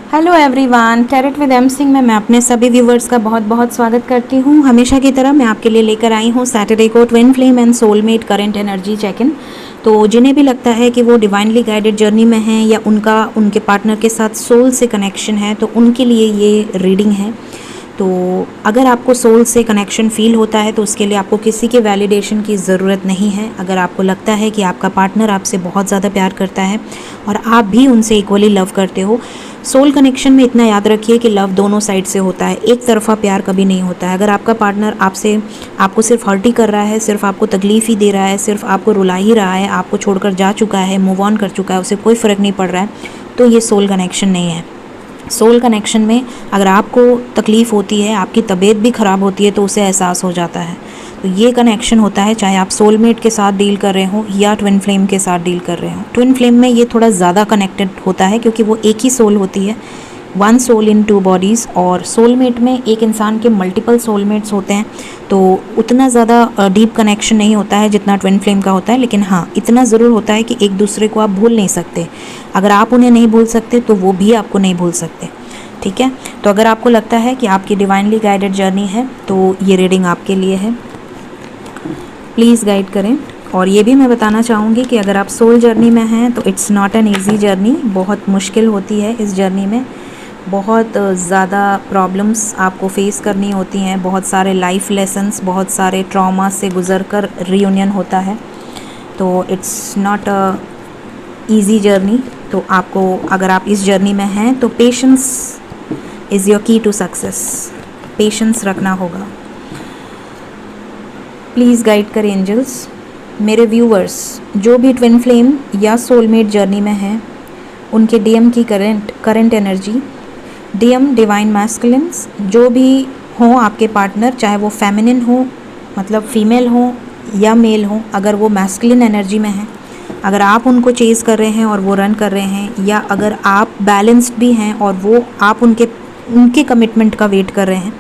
Hello everyone, tarot with M Singh में मैं अपने सभी व्यूवर्स का बहुत बहुत स्वागत करती हूँ। हमेशा की तरह मैं आपके लिए लेकर आई हूँ सैटरडे को twin flame and soulmate current energy check in. तो जिन्हें भी लगता है कि वो डिवाइनली गाइडेड जर्नी में हैं या उनके पार्टनर के साथ सोल से कनेक्शन है, तो उनके लिए ये रीडिंग है। तो अगर आपको सोल से कनेक्शन फ़ील होता है तो उसके लिए आपको किसी के वैलिडेशन की ज़रूरत नहीं है। अगर आपको लगता है कि आपका पार्टनर आपसे बहुत ज़्यादा प्यार करता है और आप भी उनसे इक्वली लव करते हो, सोल कनेक्शन में इतना याद रखिए कि लव दोनों साइड से होता है, एक तरफा प्यार कभी नहीं होता है। अगर आपका पार्टनर आपको सिर्फ हर्ट ही कर रहा है, सिर्फ आपको तकलीफ़ ही दे रहा है, सिर्फ आपको रुला ही रहा है, आपको छोड़कर जा चुका है, मूव ऑन कर चुका है, उसे कोई फ़र्क नहीं पड़ रहा है, तो ये सोल कनेक्शन नहीं है। सोल कनेक्शन में अगर आपको तकलीफ़ होती है, आपकी तबीयत भी ख़राब होती है, तो उसे एहसास हो जाता है। तो ये कनेक्शन होता है, चाहे आप सोलमेट के साथ डील कर रहे हो या ट्विन फ्लेम के साथ डील कर रहे हो। ट्विन फ्लेम में ये थोड़ा ज़्यादा कनेक्टेड होता है क्योंकि वो एक ही सोल होती है, one soul in two bodies. और सोलमेट में एक इंसान के मल्टीपल सोलमेट्स होते हैं, तो उतना ज़्यादा डीप कनेक्शन नहीं होता है जितना ट्विन फ्लेम का होता है। लेकिन हाँ, इतना ज़रूर होता है कि एक दूसरे को आप भूल नहीं सकते। अगर आप उन्हें नहीं भूल सकते तो वो भी आपको नहीं भूल सकते। ठीक है, तो अगर आपको लगता है कि आपकी डिवाइनली गाइडेड जर्नी है तो ये रीडिंग आपके लिए है, प्लीज़ गाइड करें। और ये भी मैं बताना चाहूँगी कि अगर आप सोल जर्नी में हैं तो it's not an easy journey, बहुत मुश्किल होती है इस जर्नी में, बहुत ज़्यादा प्रॉब्लम्स आपको फेस करनी होती हैं, बहुत सारे लाइफ लेसन्स, बहुत सारे ट्रॉमा से गुजर कर रीयूनियन होता है। तो it's not a easy journey. तो आपको, अगर आप इस जर्नी में हैं तो पेशेंस इज़ योर की टू सक्सेस, पेशेंस रखना होगा। प्लीज़ गाइड करें एंजल्स। मेरे व्यूवर्स जो भी ट्विन फ्लेम या सोलमेट जर्नी में हैं, उनके डीएम की current energy, DM divine masculines जो भी हों आपके पार्टनर, चाहे वो फेमिनिन हो, मतलब फीमेल हो या मेल हो, अगर वो मैस्कुलिन एनर्जी में हैं, अगर आप उनको चेज़ कर रहे हैं और वो रन कर रहे हैं, या अगर आप बैलेंस्ड भी हैं और वो आप उनके कमिटमेंट का वेट कर रहे हैं,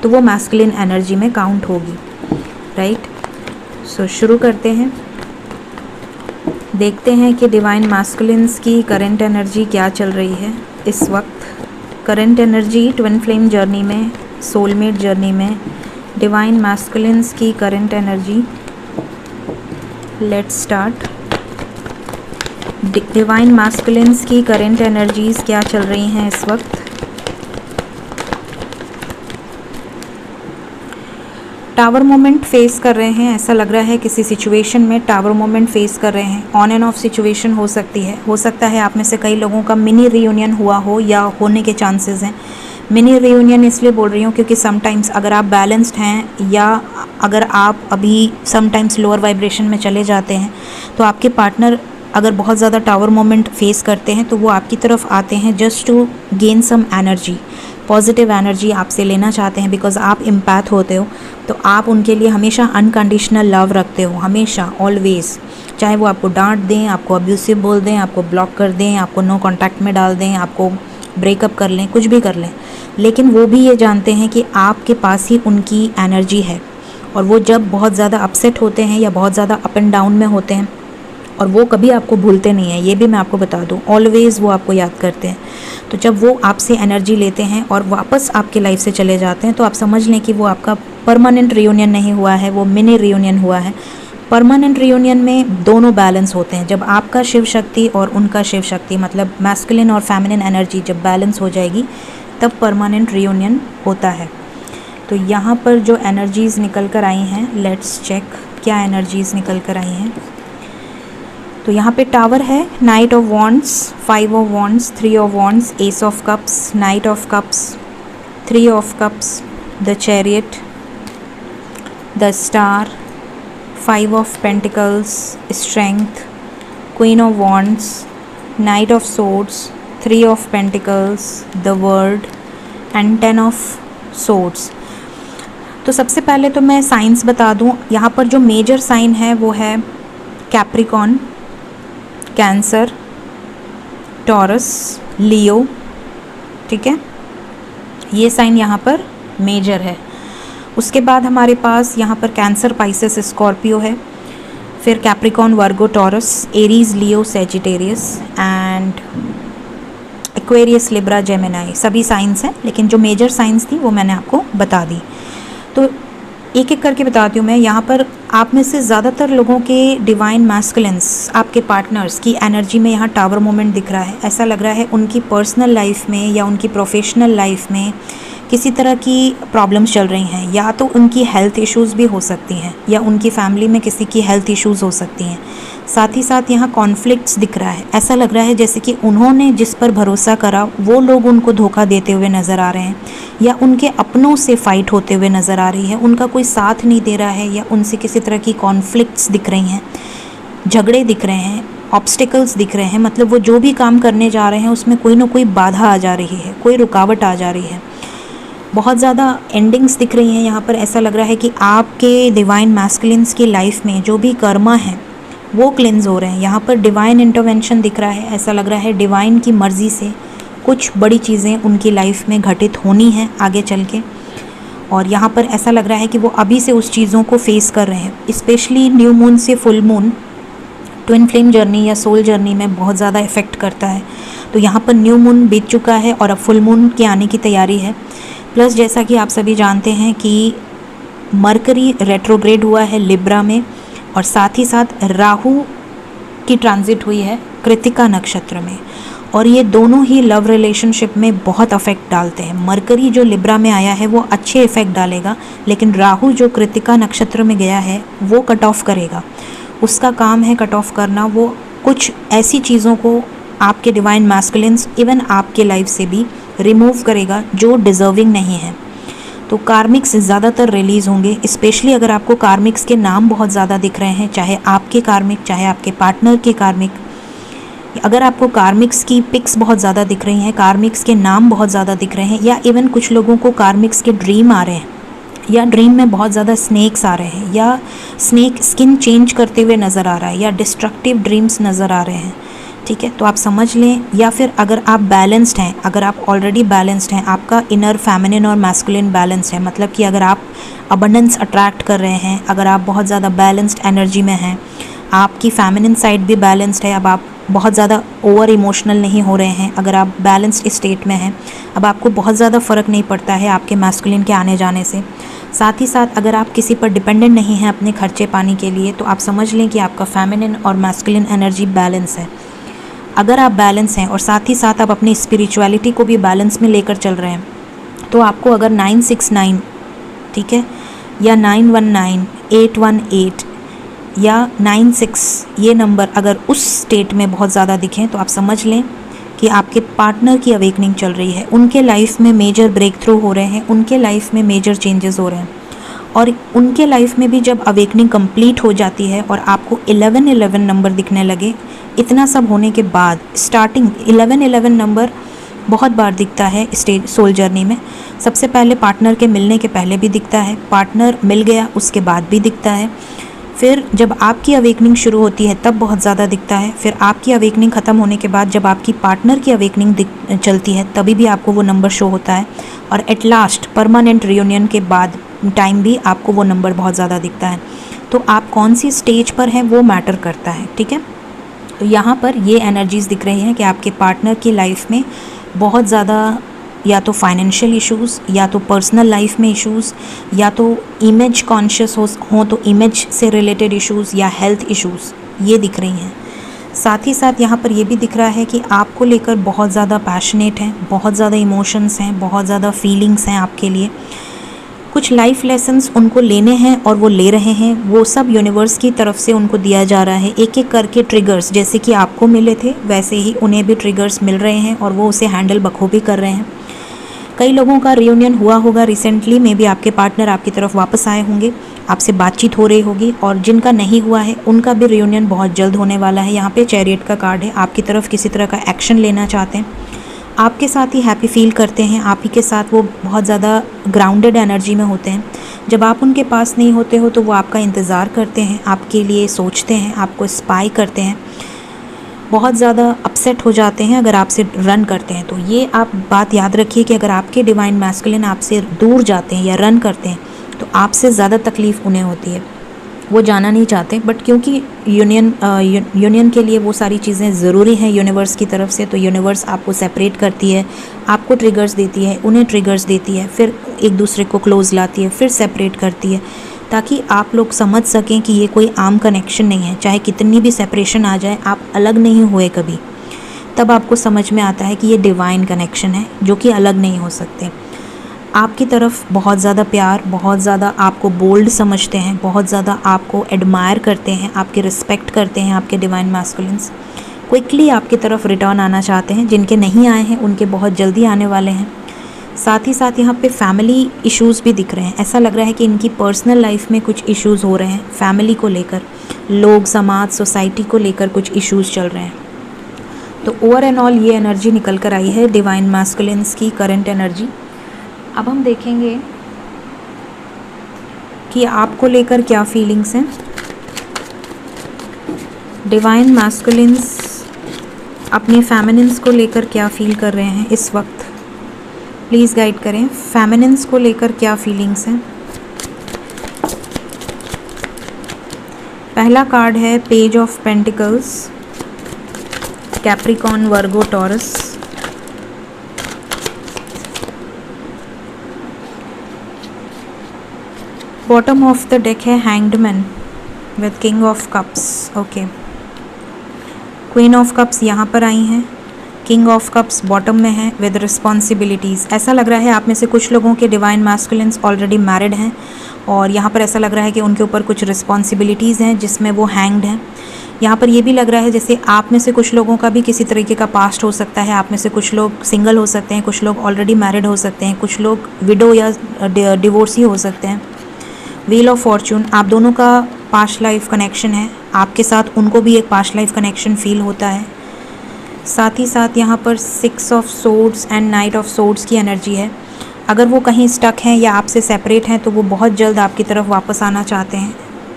तो वो मैस्कुलिन एनर्जी में काउंट होगी। राइट, सो शुरू करते हैं। देखते हैं कि डिवाइन मैस्कुलिन्स की करंट एनर्जी क्या चल रही है इस वक्त। Current energy twin flame journey में, सोलमेट जर्नी में, डिवाइन मैस्कुलिन्स की current energy. Let's start. Divine masculines की करंट एनर्जीज़ क्या चल रही हैं इस वक्त। टावर मोमेंट फेस कर रहे हैं, ऐसा लग रहा है किसी सिचुएशन में टावर मोमेंट फेस कर रहे हैं। ऑन एंड ऑफ सिचुएशन हो सकती है, हो सकता है आप में से कई लोगों का मिनी रीयूनियन हुआ हो या होने के चांसेस हैं। मिनी रीयूनियन इसलिए बोल रही हूँ क्योंकि समटाइम्स अगर आप बैलेंस्ड हैं या अगर आप अभी समटाइम्स लोअर वाइब्रेशन में चले जाते हैं, तो आपके पार्टनर अगर बहुत ज़्यादा टावर मोमेंट फेस करते हैं तो वो आपकी तरफ आते हैं just to gain some energy, positive energy आपसे लेना चाहते हैं, बिकॉज आप एम्पैथ होते हो। तो आप उनके लिए हमेशा अनकंडीशनल लव रखते हो, हमेशा, ऑलवेज। चाहे वो आपको डांट दें, आपको अब्यूसिव बोल दें, आपको ब्लॉक कर दें, आपको नो कांटेक्ट में डाल दें, आपको ब्रेकअप कर लें, कुछ भी कर लें, लेकिन वो भी ये जानते हैं कि आपके पास ही उनकी एनर्जी है। और वो जब बहुत ज़्यादा अपसेट होते हैं या बहुत ज़्यादा अप एंड डाउन में होते हैं, और वो कभी आपको भूलते नहीं हैं, ये भी मैं आपको बता दूं, ऑलवेज़ वो आपको याद करते हैं। तो जब वो आपसे एनर्जी लेते हैं और वापस आपके लाइफ से चले जाते हैं, तो आप समझ लें कि वो आपका परमानेंट रियूनियन नहीं हुआ है, वो मिनी रियूनियन हुआ है। परमानेंट रियूनियन में दोनों बैलेंस होते हैं। जब आपका शिव शक्ति और उनका शिव शक्ति, मतलब मैस्कुलिन और फेमिनिन एनर्जी जब बैलेंस हो जाएगी, तब परमानेंट रियूनियन होता है। तो यहाँ पर जो एनर्जीज़ निकल कर आई हैं, लेट्स चेक क्या एनर्जीज़ निकल कर आई हैं। तो यहाँ पे टावर है, night of wands, 5 of wands, 3 of wands, S of cups, night of cups, 3 of cups, the chariot, the star, 5 of pentacles, strength, queen of wands, night of swords, 3 of pentacles, the world and 10 of swords. तो सबसे पहले तो मैं science बता दूं, यहाँ पर जो मेजर साइन है वो है कैप्रिकॉन, कैंसर, टॉरस, लियो। ठीक है, ये साइन यहाँ पर मेजर है। उसके बाद हमारे पास यहाँ पर कैंसर, पाइसेस, स्कॉर्पियो है, फिर Capricorn, Virgo, taurus, Aries, Leo, Sagittarius and Aquarius, Libra, Gemini सभी साइंस हैं, लेकिन जो मेजर साइंस थी वो मैंने आपको बता दी। तो एक एक करके बताती हूँ मैं। यहाँ पर आप में से ज़्यादातर लोगों के डिवाइन मैस्कुलिन्स, आपके पार्टनर्स की एनर्जी में यहाँ टावर मोमेंट दिख रहा है। ऐसा लग रहा है उनकी पर्सनल लाइफ में या उनकी प्रोफेशनल लाइफ में किसी तरह की प्रॉब्लम्स चल रही हैं, या तो उनकी हेल्थ इश्यूज़ भी हो सकती हैं या उनकी फैमिली में किसी की हेल्थ इश्यूज़ हो सकती हैं। साथ ही साथ यहाँ कॉन्फ्लिक्ट्स दिख रहा है। ऐसा लग रहा है जैसे कि उन्होंने जिस पर भरोसा करा वो लोग उनको धोखा देते हुए नज़र आ रहे हैं, या उनके अपनों से फाइट होते हुए नज़र आ रही है, उनका कोई साथ नहीं दे रहा है, या उनसे किसी तरह की कॉन्फ्लिक्ट्स दिख रही हैं, झगड़े दिख रहे हैं, ऑब्स्टिकल्स दिख रहे हैं। मतलब वो जो भी काम करने जा रहे हैं उसमें कोई ना कोई बाधा आ जा रही है, कोई रुकावट आ जा रही है। बहुत ज़्यादा एंडिंग्स दिख रही हैं यहाँ पर। ऐसा लग रहा है कि आपके डिवाइन मैस्कुलिन्स की लाइफ में जो भी कर्मा है वो क्लिन्स हो रहे हैं। यहाँ पर डिवाइन इंटरवेंशन दिख रहा है। ऐसा लग रहा है डिवाइन की मर्ज़ी से कुछ बड़ी चीज़ें उनकी लाइफ में घटित होनी हैं आगे चल के, और यहाँ पर ऐसा लग रहा है कि वो अभी से उस चीज़ों को फेस कर रहे हैं। स्पेशली न्यू मून से full moon twin flame journey या सोल जर्नी में बहुत ज़्यादा इफ़ेक्ट करता है। तो यहाँ पर न्यू मून बीत चुका है और अब फुल मून के आने की तैयारी है। प्लस जैसा कि आप सभी जानते हैं कि मरकरी रेट्रोग्रेड हुआ है लिब्रा में, और साथ ही साथ राहु की ट्रांजिट हुई है कृतिका नक्षत्र में, और ये दोनों ही लव रिलेशनशिप में बहुत अफेक्ट डालते हैं। मरकरी जो लिब्रा में आया है वो अच्छे इफ़ेक्ट डालेगा, लेकिन राहु जो कृतिका नक्षत्र में गया है वो कट ऑफ करेगा। उसका काम है कट ऑफ करना। वो कुछ ऐसी चीज़ों को आपके डिवाइन मैस्कुलिन्स इवन आपके लाइफ से भी रिमूव करेगा जो डिज़र्विंग नहीं है। तो कार्मिक्स ज़्यादातर रिलीज़ होंगे, स्पेशली अगर आपको कार्मिक्स के नाम बहुत ज़्यादा दिख रहे हैं, चाहे आपके कार्मिक चाहे आपके पार्टनर के कार्मिक। अगर आपको कार्मिक्स की पिक्स बहुत ज़्यादा दिख रही हैं, कार्मिक्स के नाम बहुत ज़्यादा दिख रहे हैं, या इवन कुछ लोगों को कार्मिक्स के ड्रीम आ रहे हैं, या ड्रीम में बहुत ज़्यादा स्नेक्स आ रहे हैं, या स्नेक स्किन चेंज करते हुए नज़र आ रहा है, या डिस्ट्रक्टिव ड्रीम्स नज़र आ रहे हैं, ठीक है, तो आप समझ लें। या फिर अगर आप बैलेंस्ड हैं, अगर आप ऑलरेडी बैलेंस्ड हैं, आपका इनर फेमिनिन और मैस्कुलिन बैलेंस है, मतलब कि अगर आप अबंडेंस अट्रैक्ट कर रहे हैं, अगर आप बहुत ज़्यादा बैलेंस्ड एनर्जी में हैं, आपकी फेमिनिन साइड भी बैलेंस्ड है, अब आप बहुत ज़्यादा ओवर इमोशनल नहीं हो रहे हैं, अगर आप बैलेंस्ड स्टेट में हैं, अब आपको बहुत ज़्यादा फ़र्क नहीं पड़ता है आपके मैस्कुलिन के आने जाने से। साथ ही साथ अगर आप किसी पर डिपेंडेंट नहीं हैं अपने खर्चे पानी के लिए, तो आप समझ लें कि आपका फेमिनिन और मैस्कुलिन एनर्जी बैलेंस है। अगर आप बैलेंस हैं और साथ ही साथ आप अपनी स्पिरिचुअलिटी को भी बैलेंस में लेकर चल रहे हैं, तो आपको अगर 969, ठीक है, या 919, 818 या 96 ये नंबर अगर उस स्टेट में बहुत ज़्यादा दिखें, तो आप समझ लें कि आपके पार्टनर की अवेकनिंग चल रही है। उनके लाइफ में मेजर ब्रेक थ्रू हो रहे हैं, उनके लाइफ में मेजर चेंजेस हो रहे हैं, और उनके लाइफ में भी जब अवेकनिंग कंप्लीट हो जाती है और आपको 1111 नंबर दिखने लगे, इतना सब होने के बाद स्टार्टिंग 1111 नंबर बहुत बार दिखता है स्टेज सोल जर्नी में। सबसे पहले पार्टनर के मिलने के पहले भी दिखता है, पार्टनर मिल गया उसके बाद भी दिखता है, फिर जब आपकी अवेकनिंग शुरू होती है तब बहुत ज़्यादा दिखता है, फिर आपकी अवेकनिंग ख़त्म होने के बाद जब आपकी पार्टनर की अवेकनिंग चलती है तभी भी आपको वो नंबर शो होता है, और एट लास्ट परमानेंट रियूनियन के बाद टाइम भी आपको वो नंबर बहुत ज़्यादा दिखता है। तो आप कौन सी स्टेज पर हैं वो मैटर करता है, ठीक है। तो यहाँ पर ये एनर्जीज़ दिख रही हैं कि आपके पार्टनर की लाइफ में बहुत ज़्यादा या तो फाइनेंशियल इश्यूज़, या तो पर्सनल लाइफ में इश्यूज़, या तो इमेज कॉन्शियस हो तो इमेज से रिलेटेड इश्यूज़, या हेल्थ इश्यूज़ ये दिख रही हैं। साथ ही साथ यहाँ पर ये भी दिख रहा है कि आपको लेकर बहुत ज़्यादा पैशनेट हैं, बहुत ज़्यादा इमोशंस हैं, बहुत ज़्यादा फीलिंग्स हैं आपके लिए। कुछ लाइफ लेसन्स उनको लेने हैं और वो ले रहे हैं, वो सब यूनिवर्स की तरफ से उनको दिया जा रहा है। एक एक करके ट्रिगर्स जैसे कि आपको मिले थे वैसे ही उन्हें भी ट्रिगर्स मिल रहे हैं और वो उसे हैंडल बखूबी कर रहे हैं। कई लोगों का रियूनियन हुआ होगा रिसेंटली में भी, आपके पार्टनर आपकी तरफ वापस आए होंगे, आपसे बातचीत हो रही होगी, और जिनका नहीं हुआ है उनका भी रियूनियन बहुत जल्द होने वाला है। यहाँ पे चैरियट का कार्ड है, आपकी तरफ किसी तरह का एक्शन लेना चाहते हैं, आपके साथ ही हैप्पी फील करते हैं, आप ही के साथ वो बहुत ज़्यादा ग्राउंडेड एनर्जी में होते हैं। जब आप उनके पास नहीं होते हो तो वो आपका इंतज़ार करते हैं, आपके लिए सोचते हैं, आपको स्पाई करते हैं, बहुत ज़्यादा अपसेट हो जाते हैं अगर आपसे रन करते हैं। तो ये आप बात याद रखिए कि अगर आपके डिवाइन मैस्कुलिन आपसे दूर जाते हैं या रन करते हैं तो आपसे ज़्यादा तकलीफ़ उन्हें होती है। वो जाना नहीं चाहते, बट क्योंकि यूनियन के लिए वो सारी चीज़ें ज़रूरी हैं यूनिवर्स की तरफ से, तो यूनिवर्स आपको सेपरेट करती है, आपको ट्रिगर्स देती है, उन्हें ट्रिगर्स देती है, फिर एक दूसरे को क्लोज लाती है, फिर सेपरेट करती है, ताकि आप लोग समझ सकें कि ये कोई आम कनेक्शन नहीं है। चाहे कितनी भी सेपरेशन आ जाए, आप अलग नहीं हुए कभी, तब आपको समझ में आता है कि ये डिवाइन कनेक्शन है, जो कि अलग नहीं हो सकते। आपकी तरफ बहुत ज़्यादा प्यार, बहुत ज़्यादा आपको बोल्ड समझते हैं, बहुत ज़्यादा आपको एडमायर करते हैं, आपकी रिस्पेक्ट करते हैं आपके डिवाइन मैस्कुलिन्स। क्विकली आपकी तरफ रिटर्न आना चाहते हैं, जिनके नहीं आए हैं उनके बहुत जल्दी आने वाले हैं। साथ ही साथ यहाँ पे फैमिली इश्यूज़ भी दिख रहे हैं। ऐसा लग रहा है कि इनकी पर्सनल लाइफ में कुछ इश्यूज़ हो रहे हैं, फैमिली को लेकर, लोग, समाज, सोसाइटी को लेकर कुछ इश्यूज़ चल रहे हैं। तो ओवर एंड ऑल ये एनर्जी निकल कर आई है डिवाइन मैस्कुलिन्स की करंट एनर्जी। अब हम देखेंगे कि आपको लेकर क्या फीलिंग्स हैं। डिवाइन मैस्कुलिन्स अपनी फेमिनिन्स को लेकर क्या फील कर रहे हैं इस वक्त, प्लीज़ गाइड करें। फेमिनिन्स को लेकर क्या फीलिंग्स हैं। पहला कार्ड है page of pentacles, Capricorn, Virgo, Taurus. Bottom of the deck है hanged man with king of cups. Okay, queen of cups यहाँ पर आई हैं, किंग ऑफ कप्स बॉटम में है विद रिस्पॉन्सिबिलिटीज़। ऐसा लग रहा है आप में से कुछ लोगों के डिवाइन मैस्कुलिन्स ऑलरेडी मैरिड हैं, और यहाँ पर ऐसा लग रहा है कि उनके ऊपर कुछ रिस्पॉन्सिबिलिटीज़ हैं जिसमें वो हैंग्ड हैं। यहाँ पर ये भी लग रहा है जैसे आप में से कुछ लोगों का भी किसी तरीके का पास्ट हो सकता है। आप में से कुछ लोग सिंगल हो सकते हैं, कुछ लोग ऑलरेडी मैरिड हो सकते हैं, कुछ लोग विडो या डिवोर्सी हो सकते हैं। व्हील ऑफ फॉर्चून, आप दोनों का पास्ट लाइफ कनेक्शन है, आपके साथ उनको भी एक पास्ट लाइफ कनेक्शन फील होता है। साथ ही साथ यहाँ पर 6 of swords and night of swords की एनर्जी है। अगर वो कहीं स्टक हैं या आपसे सेपरेट हैं तो वो बहुत जल्द आपकी तरफ वापस आना चाहते हैं।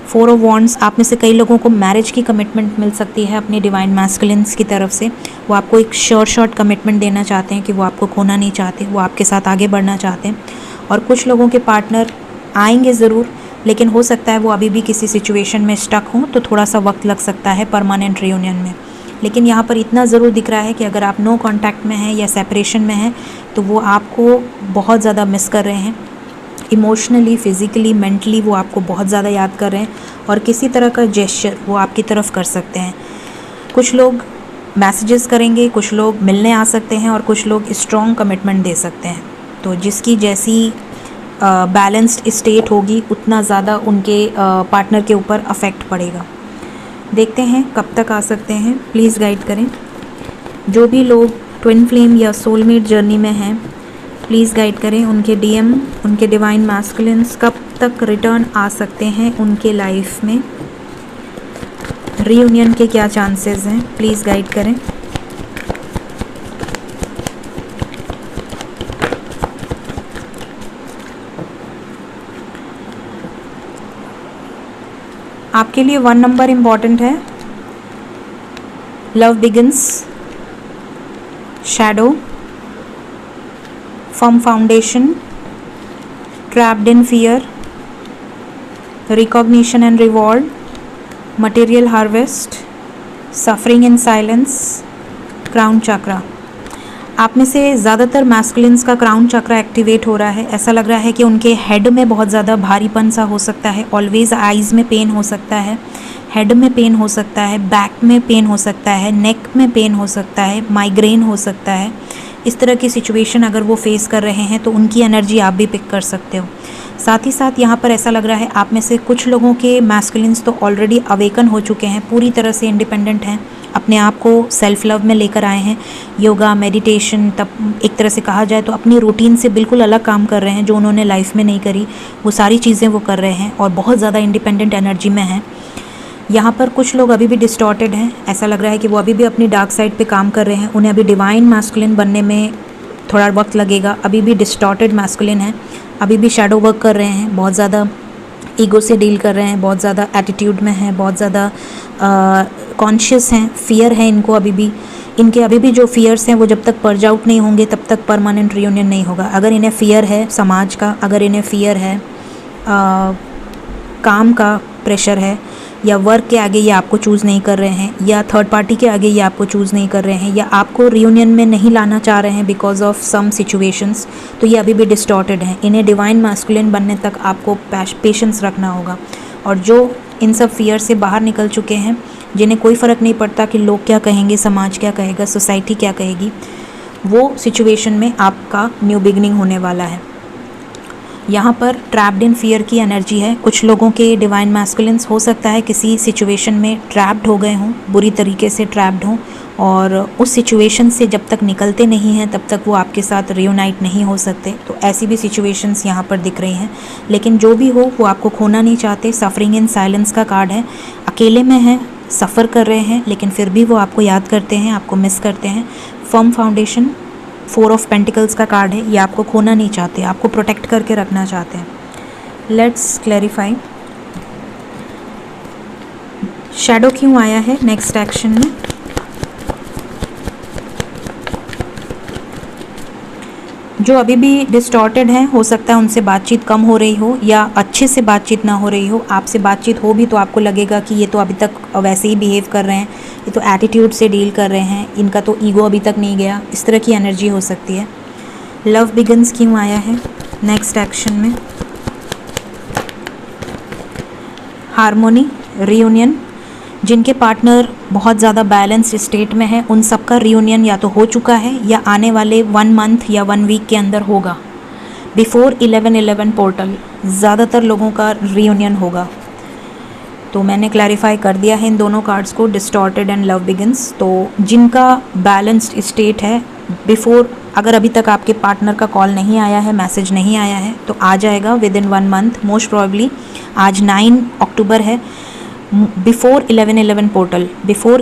4 ऑफ वॉन्ड्स, आप में से कई लोगों को मैरिज की कमिटमेंट मिल सकती है अपने डिवाइन मैस्कुलिन्स की तरफ से। वो आपको एक शॉर्ट कमिटमेंट देना चाहते हैं कि वो आपको खोना नहीं चाहते, वो आपके साथ आगे बढ़ना चाहते हैं। और कुछ लोगों के पार्टनर आएंगे ज़रूर, लेकिन हो सकता है वो अभी भी किसी सिचुएशन में स्टक हों, तो थोड़ा सा वक्त लग सकता है परमानेंट रियूनियन में। लेकिन यहाँ पर इतना ज़रूर दिख रहा है कि अगर आप नो कांटेक्ट में हैं या सेपरेशन में हैं तो वो आपको बहुत ज़्यादा मिस कर रहे हैं। इमोशनली, फिज़िकली, मेंटली वो आपको बहुत ज़्यादा याद कर रहे हैं, और किसी तरह का जेस्चर वो आपकी तरफ कर सकते हैं। कुछ लोग मैसेजेस करेंगे, कुछ लोग मिलने आ सकते हैं, और कुछ लोग स्ट्रॉन्ग कमिटमेंट दे सकते हैं। तो जिसकी जैसी बैलेंस्ड स्टेट होगी उतना ज़्यादा उनके पार्टनर के ऊपर अफेक्ट पड़ेगा। देखते हैं कब तक आ सकते हैं, प्लीज़ गाइड करें। जो भी लोग ट्विन फ्लेम या सोलमेट जर्नी में हैं, प्लीज़ गाइड करें। उनके डीएम, उनके डिवाइन मैस्कुलिन्स कब तक रिटर्न आ सकते हैं उनके लाइफ में, रीयूनियन के क्या चांसेस हैं, प्लीज़ गाइड करें। आपके लिए 1 नंबर इम्पॉर्टेंट है, love begins, shadow, firm foundation, trapped in fear, recognition and reward, material harvest, suffering in silence, crown chakra. आप में से ज़्यादातर मैस्कुलिन्स का क्राउन चक्रा एक्टिवेट हो रहा है। ऐसा लग रहा है कि उनके हेड में बहुत ज़्यादा भारीपन सा हो सकता है, ऑलवेज़ आइज़ में पेन हो सकता है, हेड में पेन हो सकता है, बैक में पेन हो सकता है, नेक में पेन हो सकता है, माइग्रेन हो सकता है। इस तरह की सिचुएशन अगर वो फेस कर रहे हैं तो उनकी एनर्जी आप भी पिक कर सकते हो। साथ ही साथ यहाँ पर ऐसा लग रहा है आप में से कुछ लोगों के मैस्कुलिन्स तो ऑलरेडी अवेकन हो चुके हैं, पूरी तरह से इंडिपेंडेंट हैं, अपने आप को सेल्फ लव में लेकर आए हैं। योगा, मेडिटेशन, तब एक तरह से कहा जाए तो अपनी रूटीन से बिल्कुल अलग काम कर रहे हैं, जो उन्होंने लाइफ में नहीं करी वो सारी चीज़ें वो कर रहे हैं, और बहुत ज़्यादा इंडिपेंडेंट एनर्जी में हैं। यहाँ पर कुछ लोग अभी भी डिस्टॉर्टेड हैं। ऐसा लग रहा है कि वो अभी भी अपनी डार्क साइड पे काम कर रहे हैं, उन्हें अभी डिवाइन मैस्कुलिन बनने में थोड़ा वक्त लगेगा। अभी भी डिस्टॉर्टेड मैस्कुलिन है, अभी भी शैडो वर्क कर रहे हैं, बहुत ज़्यादा ईगो से डील कर रहे हैं, बहुत ज़्यादा एटीट्यूड में हैं, बहुत ज़्यादा कॉन्शियस हैं, फियर है इनको अभी भी। इनके अभी भी जो फियर्स हैं वो जब तक पर्ज आउट नहीं होंगे तब तक परमानेंट रियूनियन नहीं होगा। अगर इन्हें फियर है समाज का, अगर इन्हें फियर है काम का, प्रेशर है, या वर्क के आगे ये आपको चूज़ नहीं कर रहे हैं, या थर्ड पार्टी के आगे ये आपको चूज़ नहीं कर रहे हैं, या आपको रियूनियन में नहीं लाना चाह रहे हैं बिकॉज ऑफ सम सिचुएशंस, तो ये अभी भी डिस्टॉर्टेड हैं। इन्हें डिवाइन मैस्कुलिन बनने तक आपको पेशेंस रखना होगा। और जो इन सब फियर से बाहर निकल चुके हैं, जिन्हें कोई फ़र्क नहीं पड़ता कि लोग क्या कहेंगे, समाज क्या कहेगा, सोसाइटी क्या कहेगी, वो सिचुएशन में आपका न्यू बिगनिंग होने वाला है। यहाँ पर ट्रैप्ड इन फियर की एनर्जी है। कुछ लोगों के डिवाइन मैस्कुलिन्स हो सकता है किसी सिचुएशन में ट्रैप्ड हो गए हों, बुरी तरीके से ट्रैप्ड हों, और उस सिचुएशन से जब तक निकलते नहीं हैं तब तक वो आपके साथ रियूनाइट नहीं हो सकते। तो ऐसी भी सिचुएशंस यहाँ पर दिख रही हैं। लेकिन जो भी हो, वो आपको खोना नहीं चाहते। सफरिंग इन साइलेंस का कार्ड है। अकेले में हैं, सफ़र कर रहे हैं, लेकिन फिर भी वो आपको याद करते हैं, आपको मिस करते हैं। फर्म फाउंडेशन, 4 ऑफ पेंटिकल्स का कार्ड है। ये आपको खोना नहीं चाहते, आपको प्रोटेक्ट करके रखना चाहते हैं। लेट्स क्लैरिफाई, शैडो क्यों आया है नेक्स्ट एक्शन में। जो अभी भी डिस्टॉर्टेड हैं, हो सकता है उनसे बातचीत कम हो रही हो, या अच्छे से बातचीत ना हो रही हो। आपसे बातचीत हो भी तो आपको लगेगा कि ये तो अभी तक वैसे ही बिहेव कर रहे हैं, ये तो एटीट्यूड से डील कर रहे हैं, इनका तो ईगो अभी तक नहीं गया। इस तरह की एनर्जी हो सकती है। लव बिगन्स क्यों आया है नेक्स्ट एक्शन में। हार्मोनी, रियूनियन, जिनके पार्टनर बहुत ज़्यादा बैलेंस्ड स्टेट में है, उन सबका रियूनियन या तो हो चुका है या आने वाले 1 मंथ या 1 वीक के अंदर होगा। बिफोर 11/11 पोर्टल ज़्यादातर लोगों का रियूनियन होगा। तो मैंने क्लैरिफाई कर दिया है इन दोनों कार्ड्स को, डिस्टॉर्टेड एंड लव बिगिंस। तो जिनका बैलेंस्ड स्टेट है, बिफोर, अगर अभी तक आपके पार्टनर का कॉल नहीं आया है, मैसेज नहीं आया है, तो आ जाएगा with in 1 month most probably. आज 9 अक्टूबर है। बिफोर 11/11 पोर्टल, बिफोर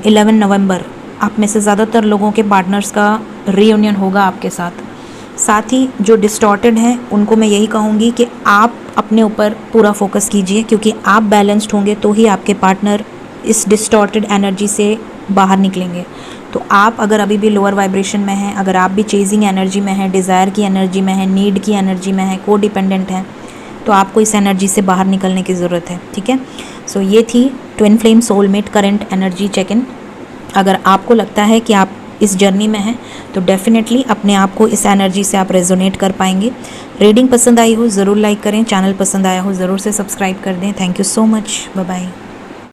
11 नवंबर, आप में से ज़्यादातर लोगों के पार्टनर्स का रीयूनियन होगा आपके साथ। साथ ही जो डिस्टॉर्टेड हैं उनको मैं यही कहूँगी कि आप अपने ऊपर पूरा फोकस कीजिए, क्योंकि आप बैलेंस्ड होंगे तो ही आपके पार्टनर इस डिस्टॉर्टेड एनर्जी से बाहर निकलेंगे। तो आप अगर अभी भी लोअर वाइब्रेशन में हैं, अगर आप भी चेजिंग एनर्जी में हैं, डिज़ायर की एनर्जी में हैं, नीड की एनर्जी में हैं, को डिपेंडेंट हैं, तो आपको इस एनर्जी से बाहर निकलने की ज़रूरत है। ठीक है, सो ये थी twin flame soulmate current energy check in. अगर आपको लगता है कि आप इस जर्नी में हैं तो डेफिनेटली अपने आप को इस एनर्जी से आप रेजोनेट कर पाएंगे। रीडिंग पसंद आई हो ज़रूर लाइक करें, चैनल पसंद आया हो ज़रूर से सब्सक्राइब कर दें। Thank you so much, bye bye.